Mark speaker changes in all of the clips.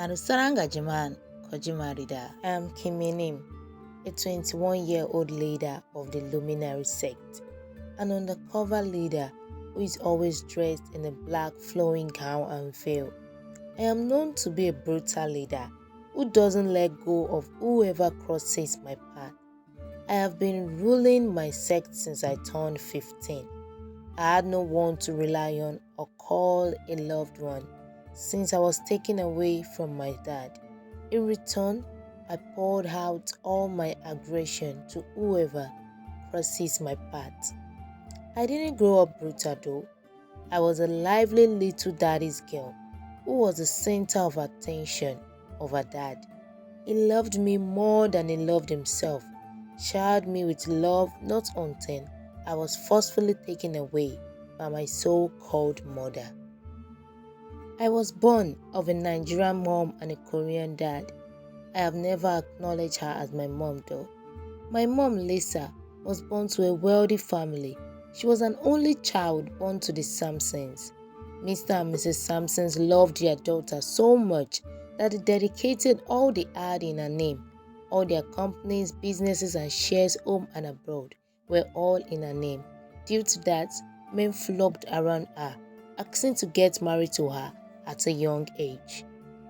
Speaker 1: Narusarangajiman Kojimarida. I am Kim Heenim, a 21-year-old leader of the Luminary sect, an undercover leader who is always dressed in a black flowing gown and veil. I am known to be a brutal leader who doesn't let go of whoever crosses my path. I have been ruling my sect since I turned 15. I had no one to rely on or call a loved one since I was taken away from my dad. In return, I poured out all my aggression to whoever crosses my path. I didn't grow up brutal though. I was a lively little daddy's girl who was the center of attention of her dad. He loved me more than he loved himself, showered me with love not until I was forcefully taken away by my so-called mother. I was born of a Nigerian mom and a Korean dad. I have never acknowledged her as my mom though. My mom, Lisa, was born to a wealthy family. She was an only child born to the Sampsons. Mr. and Mrs. Sampsons loved their daughter so much that they dedicated all they had in her name. All their companies, businesses and shares home and abroad were all in her name. Due to that, men flocked around her, asking to get married to her at a young age.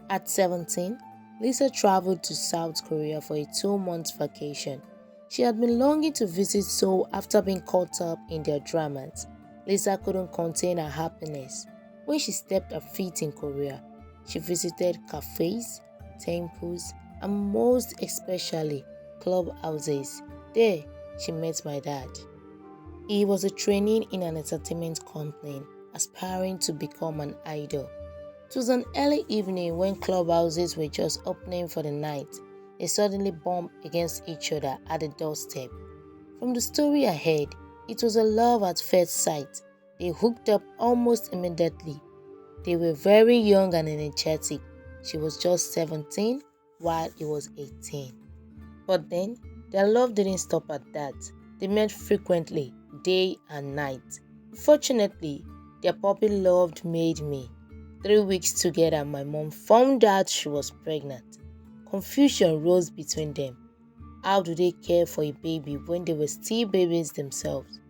Speaker 1: At 17, Lisa traveled to South Korea for a 2-month vacation. She had been longing to visit Seoul after being caught up in their dramas. Lisa couldn't contain her happiness when she stepped her feet in Korea. She visited cafes, temples, and most especially clubhouses. There, she met my dad. He was a trainee in an entertainment company, aspiring to become an idol. It was an early evening when clubhouses were just opening for the night. They suddenly bumped against each other at the doorstep. From the story ahead, it was a love at first sight. They hooked up almost immediately. They were very young and energetic. She was just 17 while he was 18. But then, their love didn't stop at that. They met frequently, day and night. Fortunately, their puppy love made me. 3 weeks together, my mom found out she was pregnant. Confusion rose between them. How do they care for a baby when they were still babies themselves?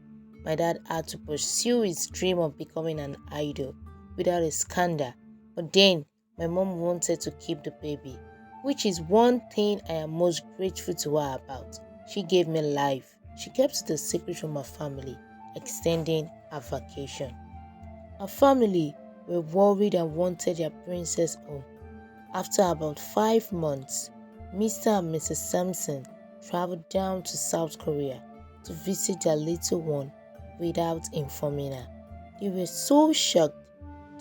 Speaker 1: My dad had to pursue his dream of becoming an idol without a scandal. But then, my mom wanted to keep the baby, which is one thing I am most grateful to her about. She gave me life. She kept it a secret from her family, extending her vacation. Her family were worried and wanted their princess home. After about 5 months, Mr. and Mrs. Sampson traveled down to South Korea to visit their little one without informing her. They were so shocked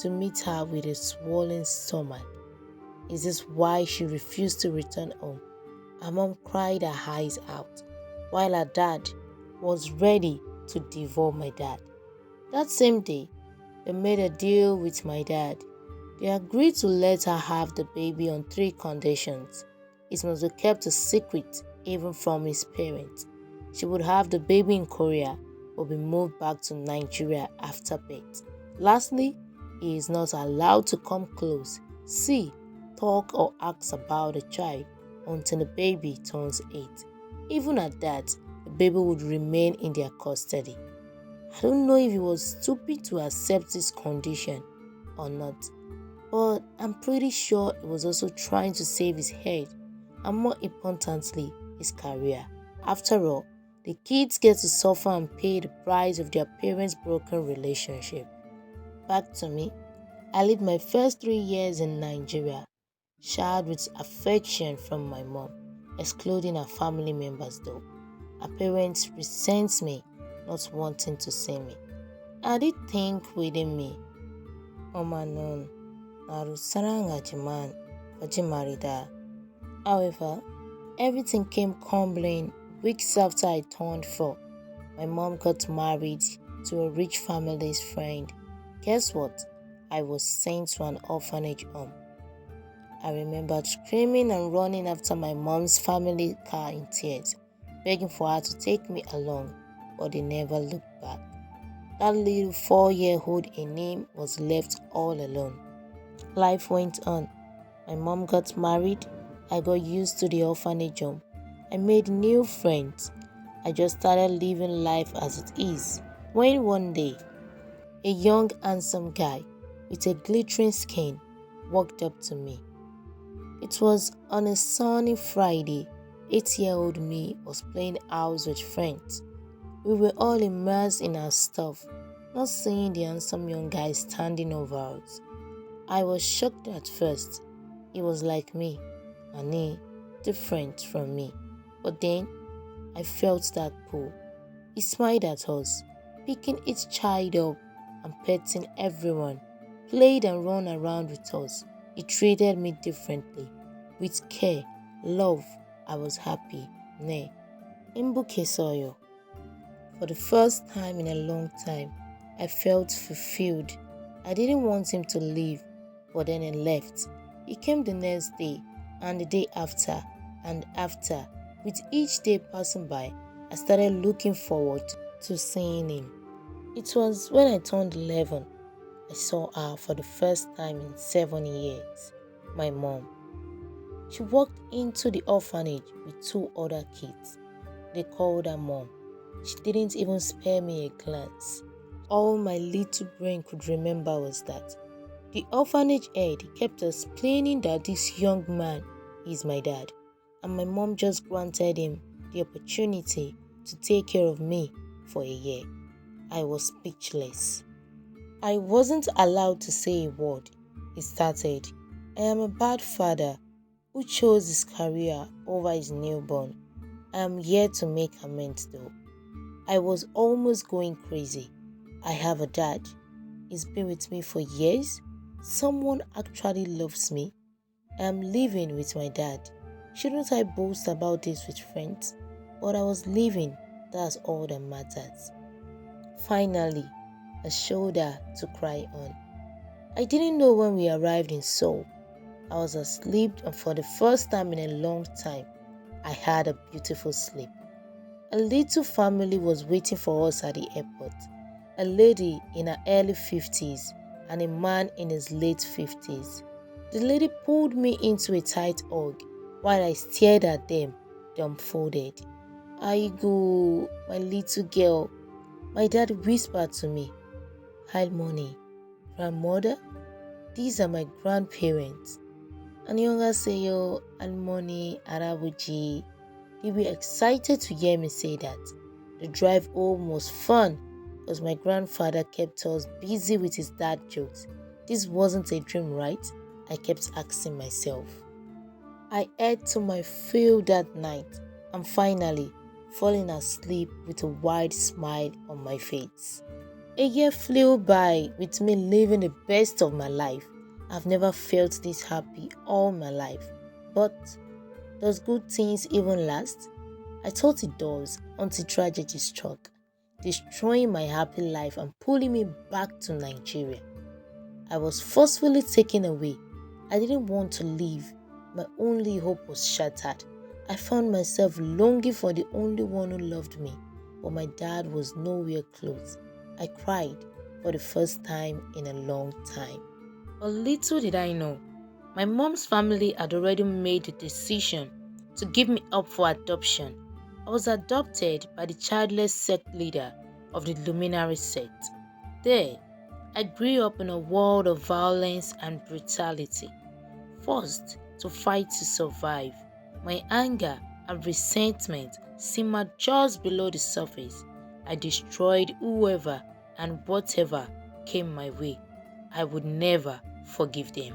Speaker 1: to meet her with a swollen stomach. Is this why she refused to return home? Her mom cried her eyes out, while her dad was ready to devour my dad. That same day, they made a deal with my dad. They agreed to let her have the baby on 3 conditions. It must be kept a secret even from his parents. She would have the baby in Korea but be moved back to Nigeria after birth. Lastly, he is not allowed to come close, see, talk or ask about the child until the baby turns 8. Even at that, the baby would remain in their custody. I don't know if he was stupid to accept this condition or not, but I'm pretty sure he was also trying to save his head and more importantly, his career. After all, the kids get to suffer and pay the price of their parents' broken relationship. Back to me, I lived my first 3 years in Nigeria, showered with affection from my mom, excluding her family members though. Her parents resent me, not wanting to see me. I did think within me, Omanon, Narusarangajiman, Kojimarida. However, everything came crumbling weeks after I turned 4. My mom got married to a rich family's friend. Guess what? I was sent to an orphanage home. I remembered screaming and running after my mom's family car in tears, begging for her to take me along, but they never looked back. That little 4-year-old Heenim was left all alone. Life went on. My mom got married. I got used to the orphanage home. I made new friends. I just started living life as it is. When one day, a young handsome guy with a glittering skin walked up to me. It was on a sunny Friday. 8-year-old me was playing house with friends. We were all immersed in our stuff, not seeing the handsome young guy standing over us. I was shocked at first. He was like me, and he different from me. But then I felt that pull. He smiled at us, picking each child up and petting everyone, played and ran around with us. He treated me differently. With care, love, I was happy. Nay, Mbuke Soyo. For the first time in a long time, I felt fulfilled. I didn't want him to leave, but then he left. He came the next day, and the day after, and after. With each day passing by, I started looking forward to seeing him. It was when I turned 11, I saw her for the first time in 7 years, my mom. She walked into the orphanage with 2 other kids. They called her mom. She didn't even spare me a glance. All my little brain could remember was that the orphanage head kept explaining that this young man is my dad, and my mom just granted him the opportunity to take care of me for a year. I was speechless. I wasn't allowed to say a word. He started, "I am a bad father who chose his career over his newborn. I am here to make amends though." I was almost going crazy. I have a dad. He's been with me for years. Someone actually loves me. I am living with my dad. Shouldn't I boast about this with friends? But I was living. That's all that matters. Finally, a shoulder to cry on. I didn't know when we arrived in Seoul. I was asleep, and for the first time in a long time, I had a beautiful sleep. A little family was waiting for us at the airport. A lady in her early 50s and a man in his late 50s. The lady pulled me into a tight hug while I stared at them, dumbfounded. "Aigo, my little girl," my dad whispered to me. "Halmoni, grandmother, these are my grandparents." Annyeonghaseyo, Halmoni, Arabuji. They were excited to hear me say that. The drive home was fun because my grandfather kept us busy with his dad jokes. This wasn't a dream, right? I kept asking myself. I ate to my fill that night and finally falling asleep with a wide smile on my face. A year flew by with me living the best of my life. I've never felt this happy all my life. But does good things even last? I thought it does until tragedy struck, destroying my happy life and pulling me back to Nigeria. I was forcefully taken away. I didn't want to leave. My only hope was shattered. I found myself longing for the only one who loved me, but my dad was nowhere close. I cried for the first time in a long time. But little did I know, my mom's family had already made the decision to give me up for adoption. I was adopted by the childless sect leader of the luminary sect. There, I grew up in a world of violence and brutality, forced to fight to survive. My anger and resentment simmered just below the surface. I destroyed whoever and whatever came my way. I would never forgive them.